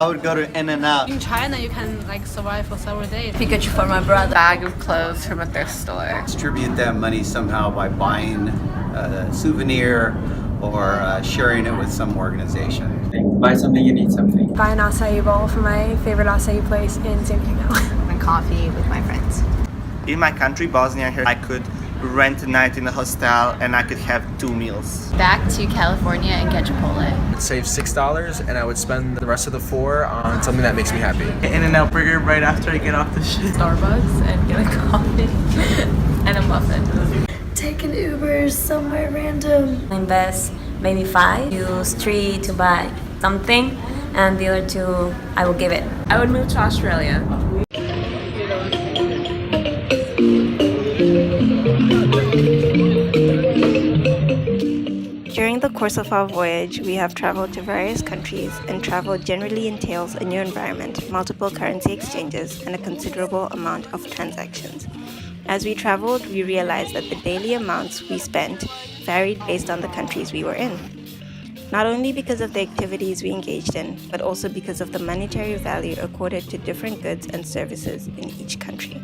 I would go to In-N-Out. In China, you can like survive for several days. Pikachu for my brother. Bag of clothes from a thrift store. Distribute that money somehow by buying a souvenir or sharing it with some organization. Buy something and eat something. Buy an acai bowl from my favorite acai place in San Diego. And coffee with my friends. In my country, Bosnia, here I could rent a night in a hostel and I could have 2 meals. Back to California and get Chipotle. I'd save $6 and I would spend the rest of the $4 on something that makes me happy. In-N-Out burger right after I get off the ship. Starbucks and get a coffee and a muffin. Take an Uber somewhere random. Invest maybe 5, use 3 to buy something, and the other 2 I will give it. I would move to Australia. During the course of our voyage, we have traveled to various countries, and travel generally entails a new environment, multiple currency exchanges, and a considerable amount of transactions. As we traveled, we realized that the daily amounts we spent varied based on the countries we were in. Not only because of the activities we engaged in, but also because of the monetary value accorded to different goods and services in each country.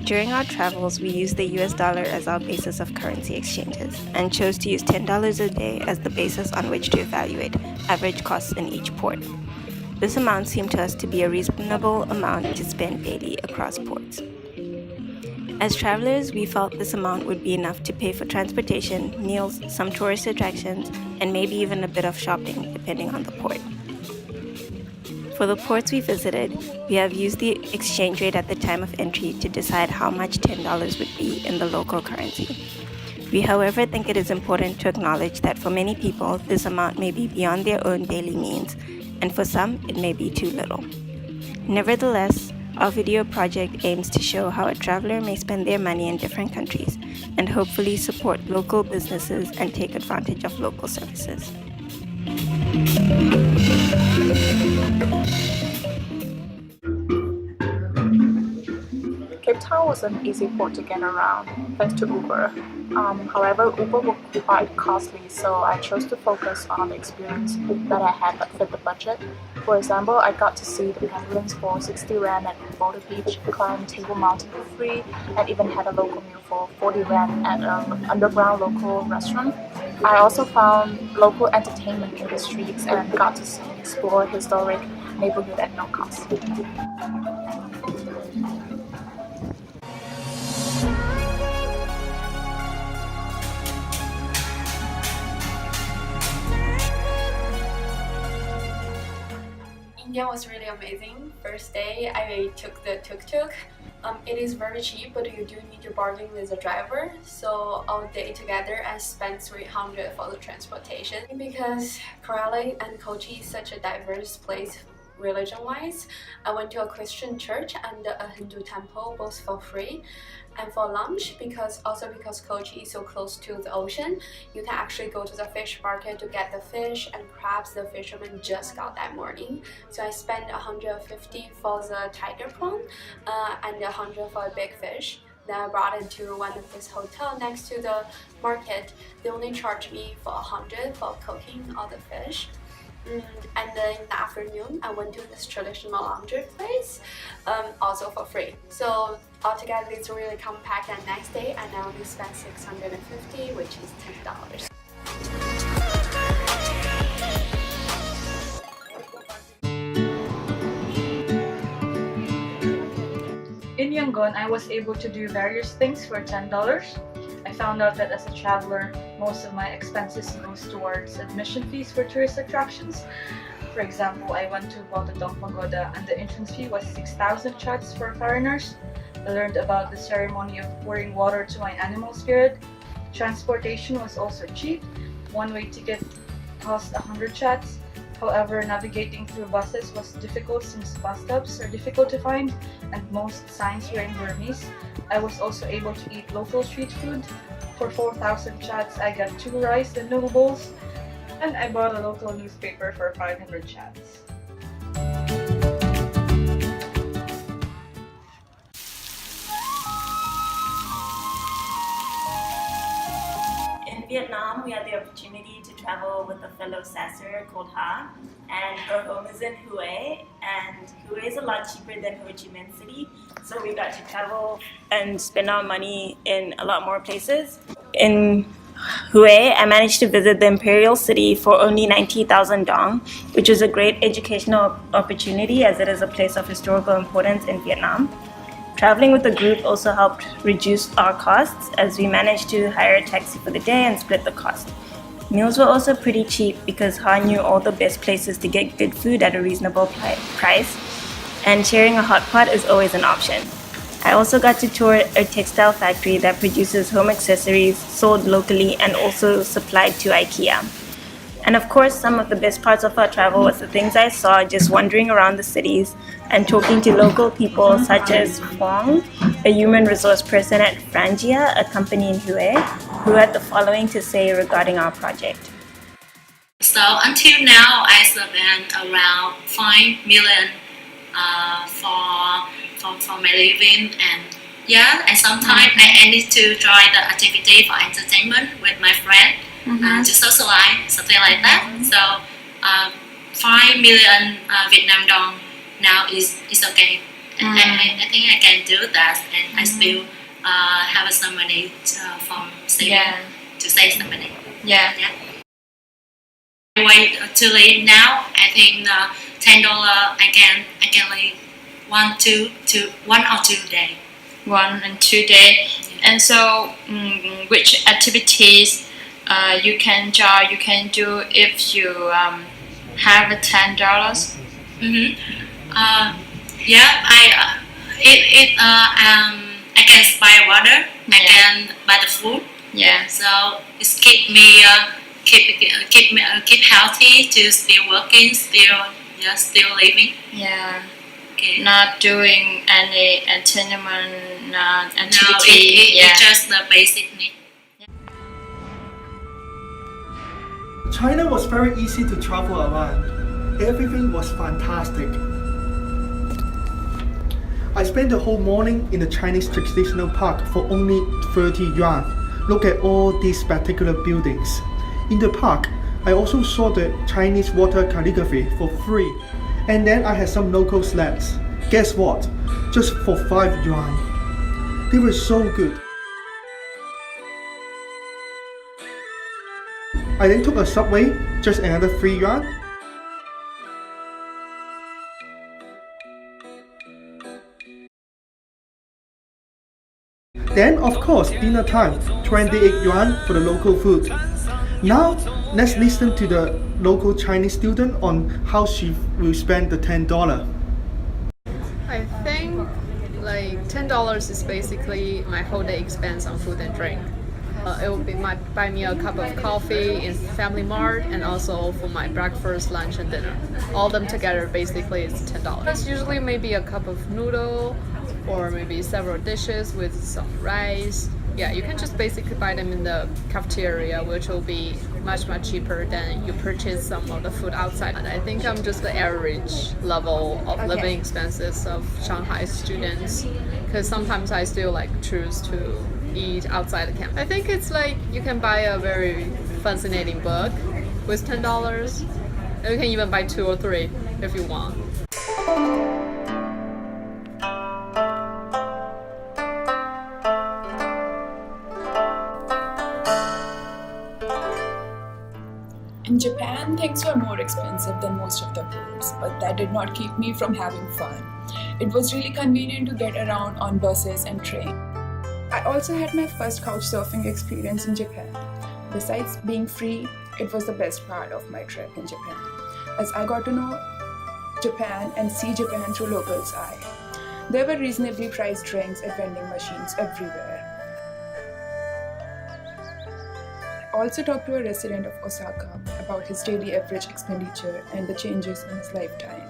During our travels, we used the US dollar as our basis of currency exchanges and chose to use $10 a day as the basis on which to evaluate average costs in each port. This amount seemed to us to be a reasonable amount to spend daily across ports. As travelers, we felt this amount would be enough to pay for transportation, meals, some tourist attractions, and maybe even a bit of shopping, depending on the port. For the ports we visited, we have used the exchange rate at the time of entry to decide how much $10 would be in the local currency. We, however, think it is important to acknowledge that for many people, this amount may be beyond their own daily means, and for some, it may be too little. Nevertheless, our video project aims to show how a traveler may spend their money in different countries and hopefully support local businesses and take advantage of local services. Cape Town was an easy port to get around thanks to Uber. However, Uber was quite costly, so I chose to focus on the experience that I had that fit the budget. For example, I got to see the penguins for 60 Rand at Boulder Beach, climb Table Mountain for free, and even had a local meal for 40 Rand at an underground local restaurant. I also found local entertainment in the streets and got to explore historic neighborhood at no cost. India was really amazing. First day, I took the tuk-tuk. It is very cheap, but you do need to bargain with the driver. So all day together, I spent 300 for the transportation. Because Kerala and Kochi is such a diverse place religion-wise, I went to a Christian church and a Hindu temple, both for free. And for lunch, because Kochi is so close to the ocean, you can actually go to the fish market to get the fish and crabs the fishermen just got that morning. So I spent 150 for the tiger prawn and 100 for a big fish. Then I brought it to one of this hotel next to the market. They only charged me for 100 for cooking all the fish. And then in the afternoon, I went to this traditional laundry place, also for free. So altogether, it's really compact. And next day, I only spent 650, which is $10. In Yangon, I was able to do various things for $10. I found out that as a traveler, most of my expenses goes towards admission fees for tourist attractions. For example, I went to Botadong Pagoda and the entrance fee was 6,000 chats for foreigners. I learned about the ceremony of pouring water to my animal spirit. Transportation was also cheap. One-way ticket cost 100 chats. However, navigating through buses was difficult since bus stops are difficult to find and most signs were in Burmese. I was also able to eat local street food. For 4,000 chats, I got 2 rice and noodle bowls, and I bought a local newspaper for 500 chats. In Vietnam, we had the opportunity to travel with a fellow Sasser called Ha, and her home is in Hue, and Hue is a lot cheaper than Ho Chi Minh City, so we got to travel and spend our money in a lot more places. In Hue, I managed to visit the imperial city for only 90,000 dong, which is a great educational opportunity as it is a place of historical importance in Vietnam. Traveling with the group also helped reduce our costs as we managed to hire a taxi for the day and split the cost. Meals were also pretty cheap because Ha knew all the best places to get good food at a reasonable price, and sharing a hot pot is always an option. I also got to tour a textile factory that produces home accessories sold locally and also supplied to IKEA. And of course, some of the best parts of our travel was the things I saw just wandering around the cities and talking to local people such as Huang, a human resource person at Frangia, a company in Hue, who had the following to say regarding our project. So until now, I spent around 5 million for my living, and sometimes I need to try the activity for entertainment with my friend. To socialize, something like that. So 5 million Vietnam dong now is okay. I think I can do that, and I still have some money from saving to save some money. Way to live now, I think $10 I can live 1 or 2 days. 1 and 2 days. And so, which activities you can do if you have $10? I can buy water. I can buy the food. So it's keep me keep healthy, to still working, still living. Okay. Not doing any entertainment activity. No, it's just the basic need. China was very easy to travel around. Everything was fantastic. I spent the whole morning in the Chinese traditional park for only 30 yuan. Look at all these spectacular buildings. In the park, I also saw the Chinese water calligraphy for free. And then I had some local sleds. Guess what? Just for 5 yuan. They were so good. I then took a subway, just another 3 yuan. Then of course, dinner time, 28 yuan for the local food. Now, let's listen to the local Chinese student on how she will spend the $10. I think like $10 is basically my whole day expense on food and drink. It will buy me a cup of coffee in Family Mart, and also for my breakfast, lunch, and dinner. All of them together basically is $10. It's usually maybe a cup of noodle, or maybe several dishes with some rice. Yeah, you can just basically buy them in the cafeteria, which will be much cheaper than you purchase some of the food outside. And I think I'm just the average level of living expenses of Shanghai students, because sometimes I still like choose to eat outside the campus. I think it's like you can buy a very fascinating book with $10. And you can even buy 2 or 3 if you want. In Japan, things were more expensive than most of the foods, but that did not keep me from having fun. It was really convenient to get around on buses and trains. I also had my first couch surfing experience in Japan. Besides being free, it was the best part of my trip in Japan, as I got to know Japan and see Japan through locals' eye. There were reasonably priced drinks at vending machines everywhere. I also talked to a resident of Osaka about his daily average expenditure and the changes in his lifetime.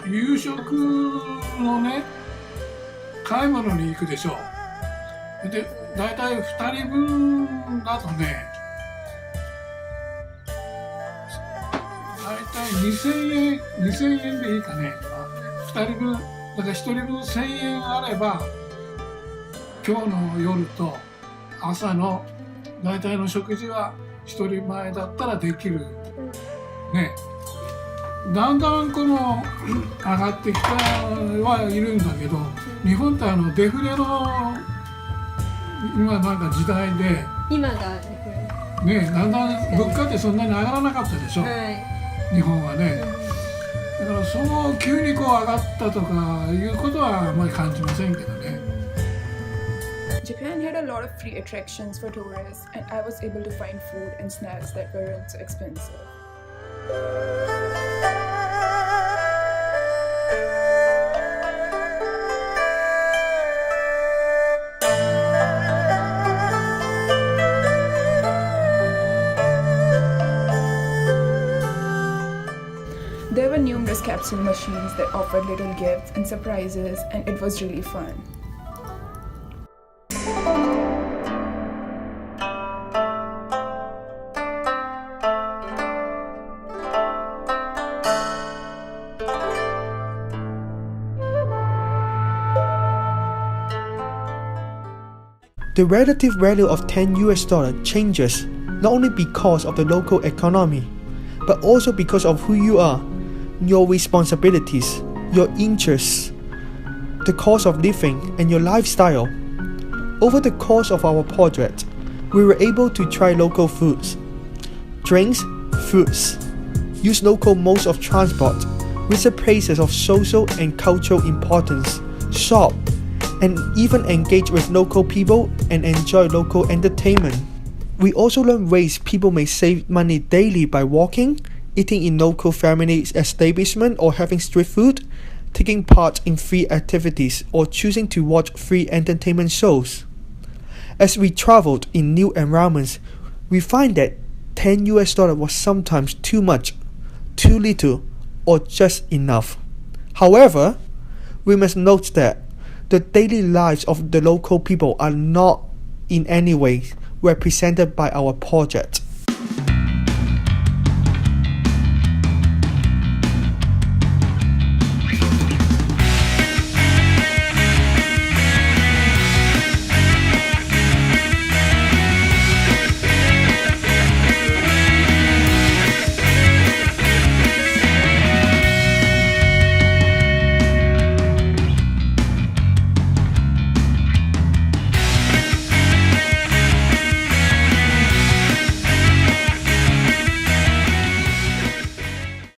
夕食のね、買い物に行くでしょう。で、だいたい2人分だとね、だいたい2000円でいいかね。2人分、だから1人分1000円あれば、今日の夜と朝の大体の食事は一人前だったらできる。ね。だんだんこの上がってきたはいるんだけど、日本ってデフレの今なんか時代で、今がね、だんだん物価ってそんなに上がらなかったでしょ、日本はね。だからそう急にこう上がったとかいうことはあまり感じませんけどね。Japan had a lot of free attractions for tourists, and I was able to find food and snacks that weren't so expensive. There were numerous capsule machines that offered little gifts and surprises, and it was really fun. The relative value of $10 changes not only because of the local economy, but also because of who you are, your responsibilities, your interests, the cost of living, and your lifestyle. Over the course of our project, we were able to try local foods, drinks, fruits, use local modes of transport, visit places of social and cultural importance, shop, and even engage with local people and enjoy local entertainment. We also learn ways people may save money daily by walking, eating in local family establishment or having street food, taking part in free activities or choosing to watch free entertainment shows. As we traveled in new environments, we find that $10 was sometimes too much, too little, or just enough. However, we must note that the daily lives of the local people are not in any way represented by our project.